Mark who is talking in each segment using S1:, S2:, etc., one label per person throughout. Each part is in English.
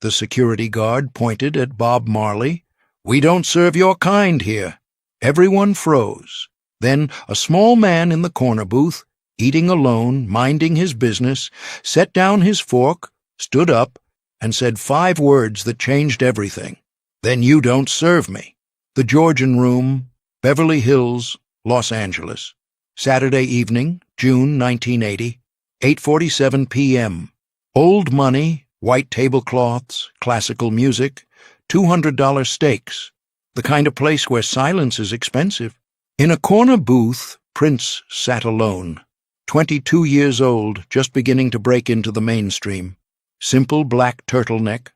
S1: The security guard pointed at Bob Marley. "We don't serve your kind here." Everyone froze. Then a small man in the corner booth, eating alone, minding his business, set down his fork, stood up, and said 5 words that changed everything. "Then you don't serve me." The Georgian Room, Beverly Hills, Los Angeles. Saturday evening, June 1980, 8:47 p.m. Old money, white tablecloths, classical music, $200 steaks. The kind of place where silence is expensive. In a corner booth, Prince sat alone. 22 years old, just beginning to break into the mainstream. Simple black turtleneck,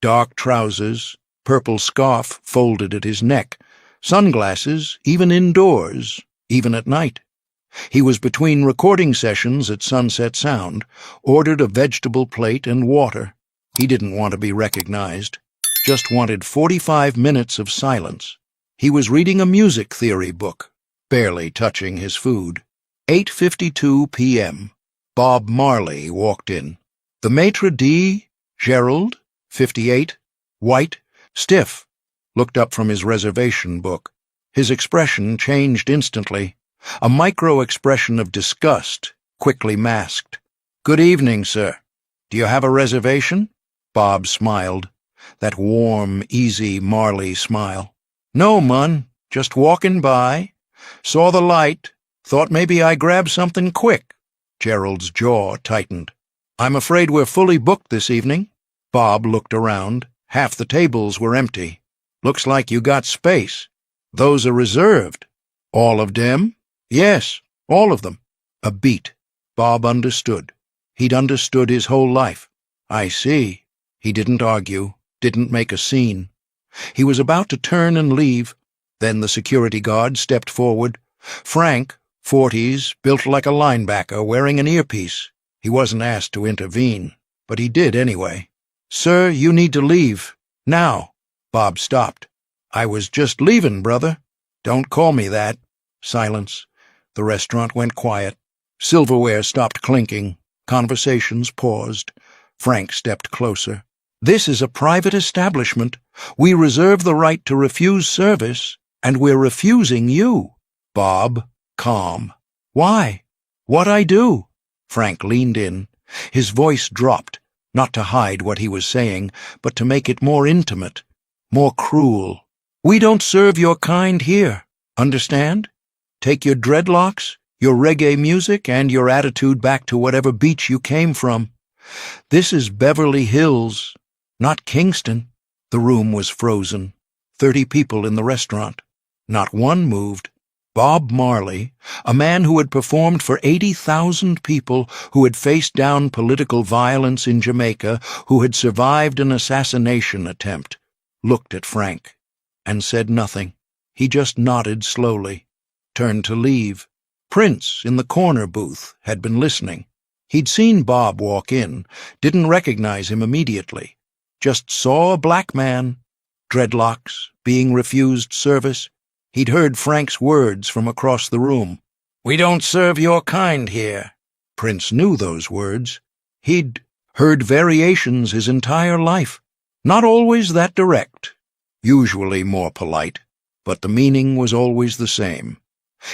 S1: dark trousers, purple scarf folded at his neck, sunglasses, even indoors, even at night. He was between recording sessions at Sunset Sound, ordered a vegetable plate and water. He didn't want to be recognized, just wanted 45 minutes of silence. He was reading a music theory book, barely touching his food. 8:52 p.m. Bob Marley walked in. The maitre d', Gerald, 58, white, stiff, looked up from his reservation book. His expression changed instantly, a micro-expression of disgust, quickly masked. "Good evening, sir. Do you have a reservation?" Bob smiled, that warm, easy Marley smile. "No, mun, just walking by. Saw the light, thought maybe I grab something quick." Gerald's jaw tightened. "I'm afraid we're fully booked this evening." Bob looked around. Half the tables were empty. "Looks like you got space. Those are reserved." "All of them?" "Yes, all of them." A beat. Bob understood. He'd understood his whole life. "I see." He didn't argue, didn't make a scene. He was about to turn and leave. Then the security guard stepped forward. Frank, 40s, built like a linebacker, wearing an earpiece. He wasn't asked to intervene, but he did anyway. "Sir, you need to leave. Now." Bob stopped. "I was just leaving, brother." "Don't call me that." Silence. The restaurant went quiet. Silverware stopped clinking. Conversations paused. Frank stepped closer. "This is a private establishment. We reserve the right to refuse service, and we're refusing you." Bob, calm. "Why? What I do?" Frank leaned in. His voice dropped, not to hide what he was saying, but to make it more intimate, more cruel. "We don't serve your kind here. Understand? Take your dreadlocks, your reggae music, and your attitude back to whatever beach you came from. This is Beverly Hills, not Kingston." The room was frozen. 30 people in the restaurant. Not one moved. Bob Marley, a man who had performed for 80,000 people, who had faced down political violence in Jamaica, who had survived an assassination attempt, looked at Frank and said nothing. He just nodded slowly, turned to leave. Prince, in the corner booth, had been listening. He'd seen Bob walk in, didn't recognize him immediately, just saw a black man, dreadlocks, being refused service. He'd heard Frank's words from across the room. "We don't serve your kind here." Prince knew those words. He'd heard variations his entire life, not always that direct, usually more polite, but the meaning was always the same.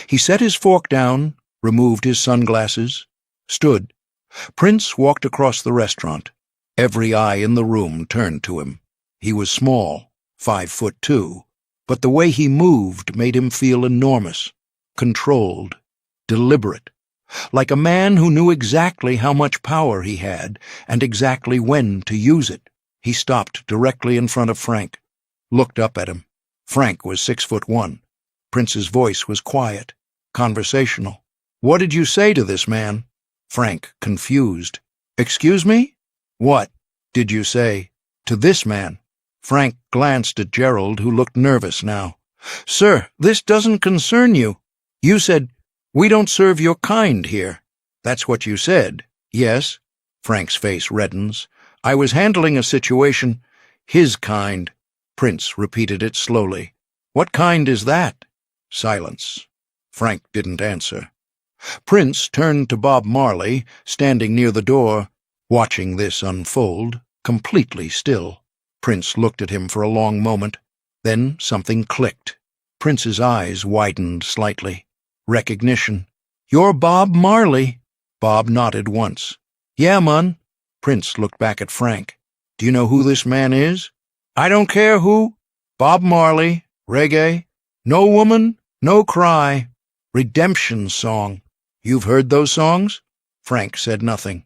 S1: He set his fork down, removed his sunglasses, stood. Prince walked across the restaurant. Every eye in the room turned to him. He was small, 5'2", but the way he moved made him feel enormous, controlled, deliberate, like a man who knew exactly how much power he had and exactly when to use it. He stopped directly in front of Frank, looked up at him. Frank was 6'1". Prince's voice was quiet, conversational. "What did you say to this man?" Frank, confused. "Excuse me? What did you say to this man?" Frank glanced at Gerald, who looked nervous now. "Sir, this doesn't concern you. You said, 'We don't serve your kind here.' That's what you said, yes?" Frank's face reddens. "I was handling a situation, his kind." Prince repeated it slowly. "What kind is that?" Silence. Frank didn't answer. Prince turned to Bob Marley, standing near the door, watching this unfold, completely still. Prince looked at him for a long moment. Then something clicked. Prince's eyes widened slightly. Recognition. "You're Bob Marley." Bob nodded once. "Yeah, mun." Prince looked back at Frank. "Do you know who this man is?" "I don't care who." "Bob Marley, reggae, no woman, no cry, redemption song. You've heard those songs?" Frank said nothing.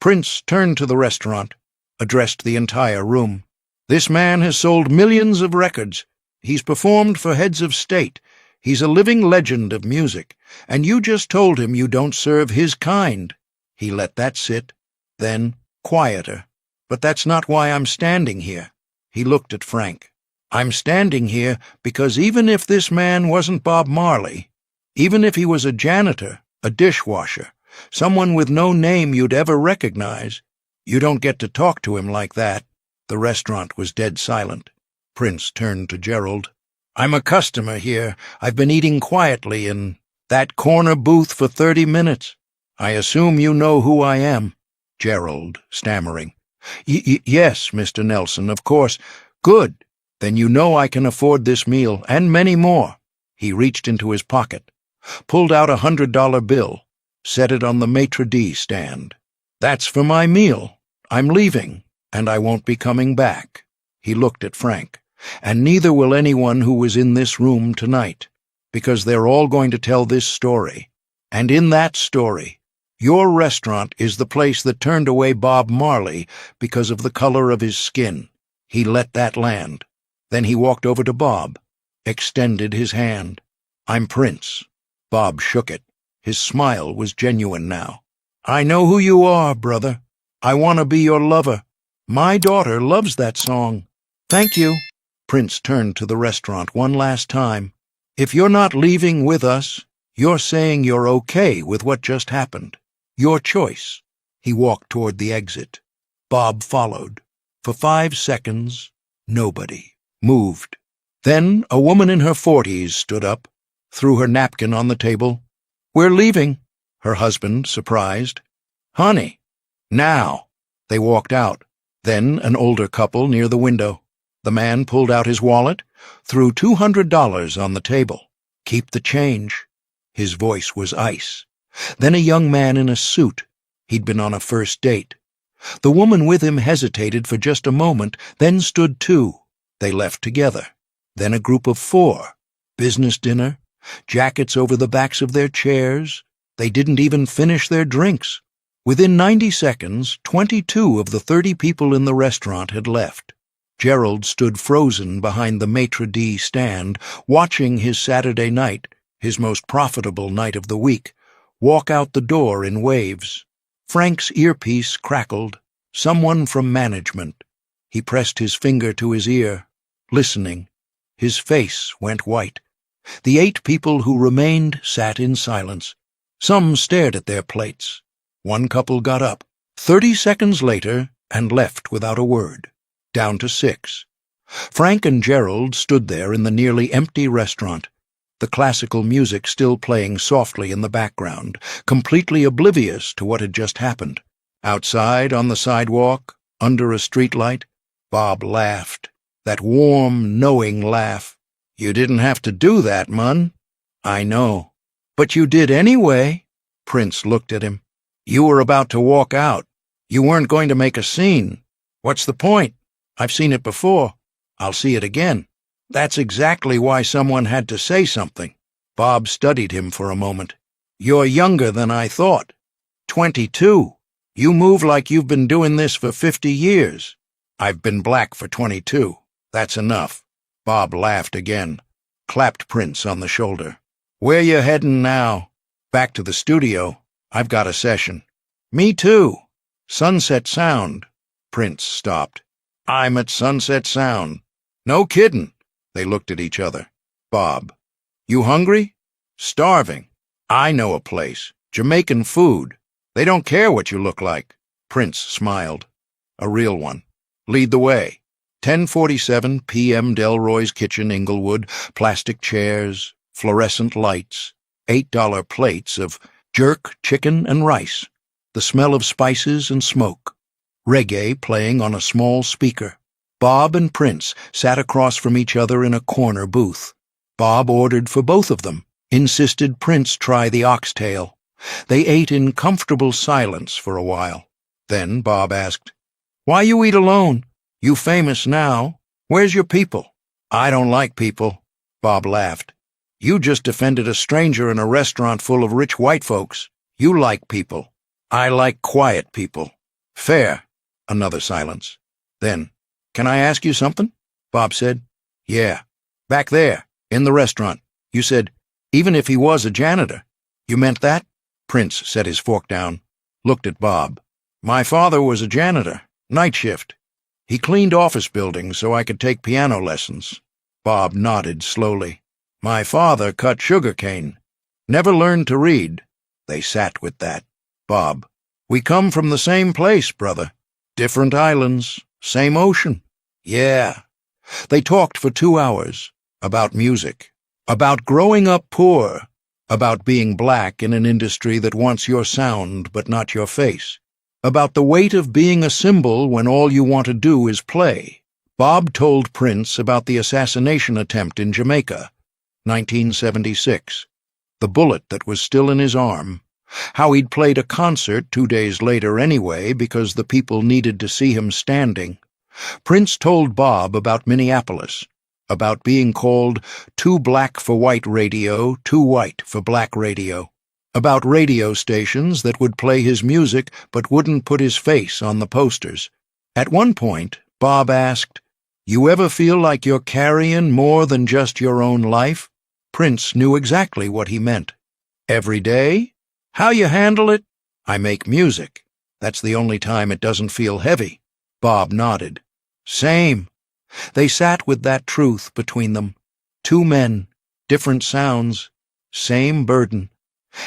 S1: Prince turned to the restaurant, addressed the entire room. "This man has sold millions of records. He's performed for heads of state. He's a living legend of music, and you just told him you don't serve his kind." He let that sit. Then, quieter. "But that's not why I'm standing here." He looked at Frank. "I'm standing here because even if this man wasn't Bob Marley, even if he was a janitor, a dishwasher, someone with no name you'd ever recognize, you don't get to talk to him like that." The restaurant was dead silent. Prince turned to Gerald. "I'm a customer here. I've been eating quietly in that corner booth for 30 minutes. I assume you know who I am." Gerald, stammering. Yes, Mr. Nelson, of course." "Good. Then you know I can afford this meal, and many more." He reached into his pocket, pulled out a $100 bill, set it on the maitre d' stand. "That's for my meal. I'm leaving, and I won't be coming back." He looked at Frank. "And neither will anyone who was in this room tonight, because they're all going to tell this story. And in that story, your restaurant is the place that turned away Bob Marley because of the color of his skin." He let that land. Then he walked over to Bob, extended his hand. "I'm Prince." Bob shook it. His smile was genuine now. "I know who you are, brother. I want to be your lover. My daughter loves that song." "Thank you." Prince turned to the restaurant one last time. "If you're not leaving with us, you're saying you're okay with what just happened. Your choice." He walked toward the exit. Bob followed. For 5 seconds, nobody moved. Then a woman in her 40s stood up, threw her napkin on the table. "We're leaving." Her husband, surprised. "Honey." "Now." They walked out. Then an older couple near the window. The man pulled out his wallet, threw $200 on the table. "Keep the change." His voice was ice. Then a young man in a suit. He'd been on a first date. The woman with him hesitated for just a moment, then stood too. They left together. Then a group of 4. Business dinner, jackets over the backs of their chairs. They didn't even finish their drinks. Within 90 seconds, 22 of the 30 people in the restaurant had left. Gerald stood frozen behind the maitre d' stand, watching his Saturday night, his most profitable night of the week, walk out the door in waves. Frank's earpiece crackled. Someone from management. He pressed his finger to his ear, listening. His face went white. The 8 people who remained sat in silence. Some stared at their plates. One couple got up, 30 seconds later, and left without a word. Down to 6. Frank and Gerald stood there in the nearly empty restaurant, the classical music still playing softly in the background, completely oblivious to what had just happened. Outside, on the sidewalk, under a streetlight, Bob laughed. That warm, knowing laugh. "You didn't have to do that, mun." "I know." "But you did anyway." Prince looked at him. "You were about to walk out. You weren't going to make a scene. What's the point? I've seen it before. I'll see it again." "That's exactly why someone had to say something." Bob studied him for a moment. "You're younger than I thought. 22. You move like you've been doing this for 50 years. I've been black for 22. That's enough." Bob laughed again, clapped Prince on the shoulder. "Where you headin' now?" "Back to the studio. I've got a session." "Me too. Sunset Sound." Prince stopped. "I'm at Sunset Sound." "No kiddin'." They looked at each other. Bob. "You hungry?" "Starving." "I know a place. Jamaican food. They don't care what you look like." Prince smiled. "A real one. Lead the way." 10:47 p.m. Delroy's Kitchen, Inglewood. Plastic chairs, fluorescent lights, $8 plates of jerk, chicken, and rice. The smell of spices and smoke. reggae playing on a small speaker. Bob and Prince sat across from each other in a corner booth. Bob ordered for both of them, insisted Prince try the oxtail. They ate in comfortable silence for a while. Then Bob asked, "Why you eat alone? You famous now. Where's your people?" "I don't like people." Bob laughed. "You just defended a stranger in a restaurant full of rich white folks. You like people. I like quiet people." "Fair." Another silence. Then, "Can I ask you something?" Bob said. "Yeah. Back there, in the restaurant, you said, even if he was a janitor. You meant that?" Prince set his fork down, looked at Bob. "My father was a janitor, night shift. He cleaned office buildings so I could take piano lessons." Bob nodded slowly. "My father cut sugar cane. Never learned to read." They sat with that. Bob, "We come from the same place, brother. Different islands, same ocean." "Yeah." They talked for 2 hours, about music, about growing up poor, about being black in an industry that wants your sound but not your face, about the weight of being a symbol when all you want to do is play. Bob told Prince about the assassination attempt in Jamaica, 1976, the bullet that was still in his arm, how he'd played a concert 2 days later anyway because the people needed to see him standing. Prince told Bob about Minneapolis, about being called too black for white radio, too white for black radio, about radio stations that would play his music but wouldn't put his face on the posters. At one point, Bob asked, "You ever feel like you're carrying more than just your own life?" Prince knew exactly what he meant. "Every day? How you handle it?" "I make music. That's the only time it doesn't feel heavy." Bob nodded. "Same." They sat with that truth between them. 2 men, different sounds, same burden.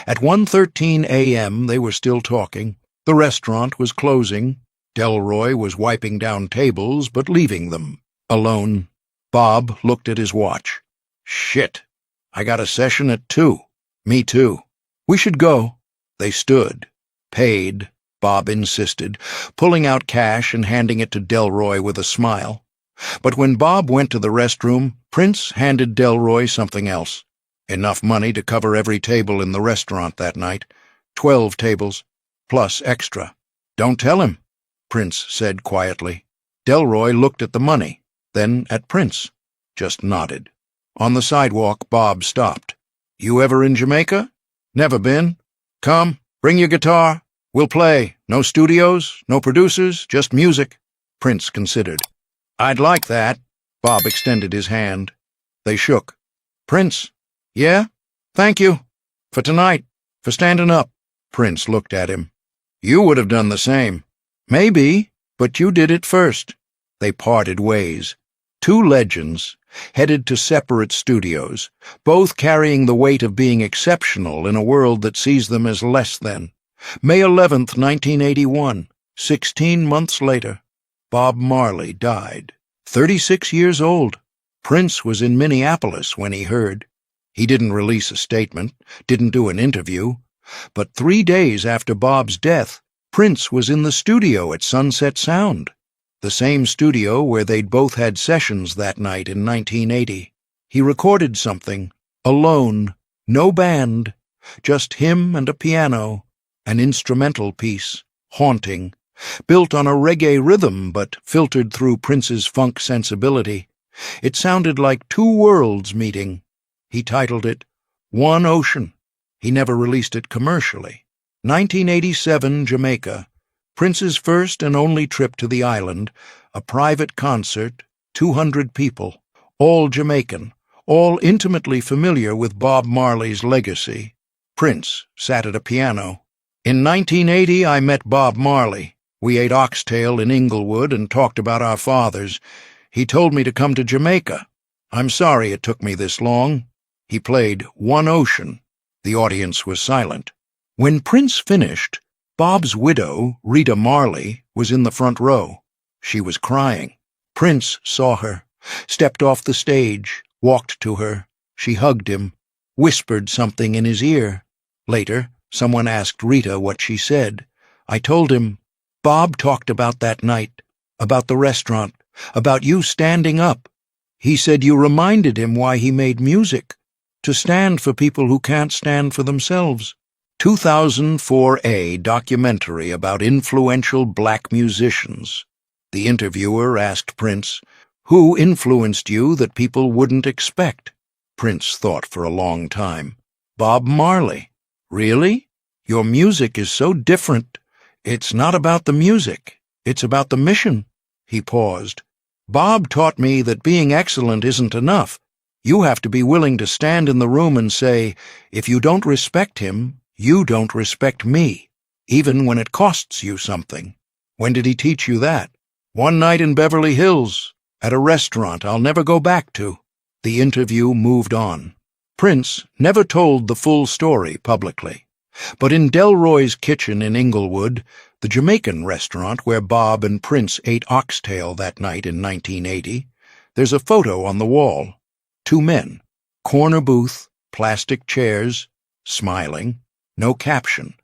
S1: At 1:13 a.m. they were still talking. The restaurant was closing. Delroy was wiping down tables but leaving them. Alone, Bob looked at his watch. "Shit. I got a session at 2. Me too. We should go." They stood, paid, Bob insisted, pulling out cash and handing it to Delroy with a smile. But when Bob went to the restroom, Prince handed Delroy something else. Enough money to cover every table in the restaurant that night. 12 tables, plus extra. "Don't tell him," Prince said quietly. Delroy looked at the money, then at Prince, just nodded. On the sidewalk, Bob stopped. "You ever in Jamaica?" "Never been." "Come, bring your guitar. We'll play. No studios, no producers, just music." Prince considered. "I'd like that." Bob extended his hand. They shook. "Prince." "Yeah? Thank you. For tonight. For standing up." Prince looked at him. "You would have done the same." "Maybe, but you did it first." They parted ways. 2 legends, headed to separate studios, both carrying the weight of being exceptional in a world that sees them as less than. May 11th, 1981, 16 months later. Bob Marley died, 36 years old. Prince was in Minneapolis when he heard. He didn't release a statement, didn't do an interview. But 3 days after Bob's death, Prince was in the studio at Sunset Sound, the same studio where they'd both had sessions that night in 1980. He recorded something, alone, no band, just him and a piano, an instrumental piece, haunting, built on a reggae rhythm but filtered through Prince's funk sensibility. It sounded like 2 worlds meeting. He titled it One Ocean. He never released it commercially. 1987, Jamaica. Prince's first and only trip to the island, a private concert, 200 people, all Jamaican, all intimately familiar with Bob Marley's legacy. Prince sat at a piano. "In 1980, I met Bob Marley. We ate oxtail in Inglewood and talked about our fathers. He told me to come to Jamaica. I'm sorry it took me this long." He played One Ocean. The audience was silent. When Prince finished, Bob's widow, Rita Marley, was in the front row. She was crying. Prince saw her, stepped off the stage, walked to her. She hugged him, whispered something in his ear. Later, someone asked Rita what she said. "I told him, Bob talked about that night, about the restaurant, about you standing up. He said you reminded him why he made music, to stand for people who can't stand for themselves. 2004A documentary about influential black musicians. The interviewer asked Prince, "Who influenced you that people wouldn't expect?" Prince thought for a long time. "Bob Marley." "Really? Your music is so different. It's not about the music. It's about the mission." He paused. "Bob taught me that being excellent isn't enough. You have to be willing to stand in the room and say, if you don't respect him, you don't respect me, even when it costs you something." "When did he teach you that?" "One night in Beverly Hills, at a restaurant I'll never go back to." The interview moved on. Prince never told the full story publicly, but in Delroy's kitchen in Inglewood, the Jamaican restaurant where Bob and Prince ate oxtail that night in 1980, there's a photo on the wall. 2 men, corner booth, plastic chairs, smiling, no caption.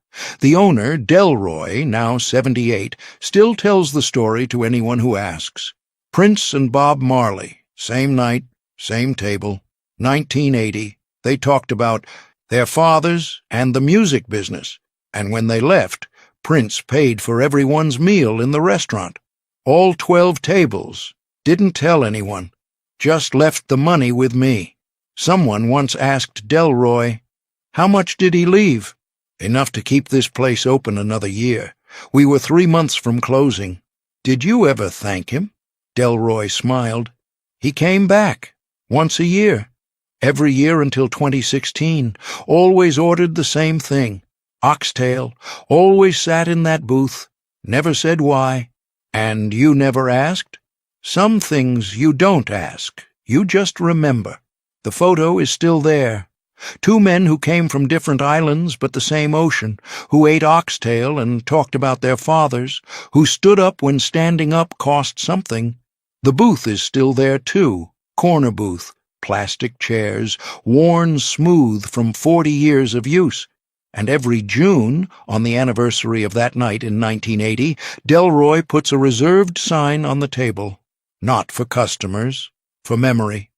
S1: The owner, Delroy, now 78, still tells the story to anyone who asks. Prince and Bob Marley, same night, same table, 1980. They talked about their fathers and the music business, and when they left, Prince paid for everyone's meal in the restaurant. All 12 tables. Didn't tell anyone. Just left the money with me. Someone once asked Delroy, "How much did he leave?" "Enough to keep this place open another year. We were 3 months from closing." "Did you ever thank him?" Delroy smiled. "He came back, once a year. Every year until 2016, always ordered the same thing, oxtail, always sat in that booth, never said why." "And you never asked?" "Some things you don't ask, you just remember." The photo is still there. 2 men who came from different islands but the same ocean, who ate oxtail and talked about their fathers, who stood up when standing up cost something. The booth is still there too, corner booth, plastic chairs, worn smooth from 40 years of use. And every June, on the anniversary of that night in 1980, Delroy puts a reserved sign on the table. Not for customers, for memory.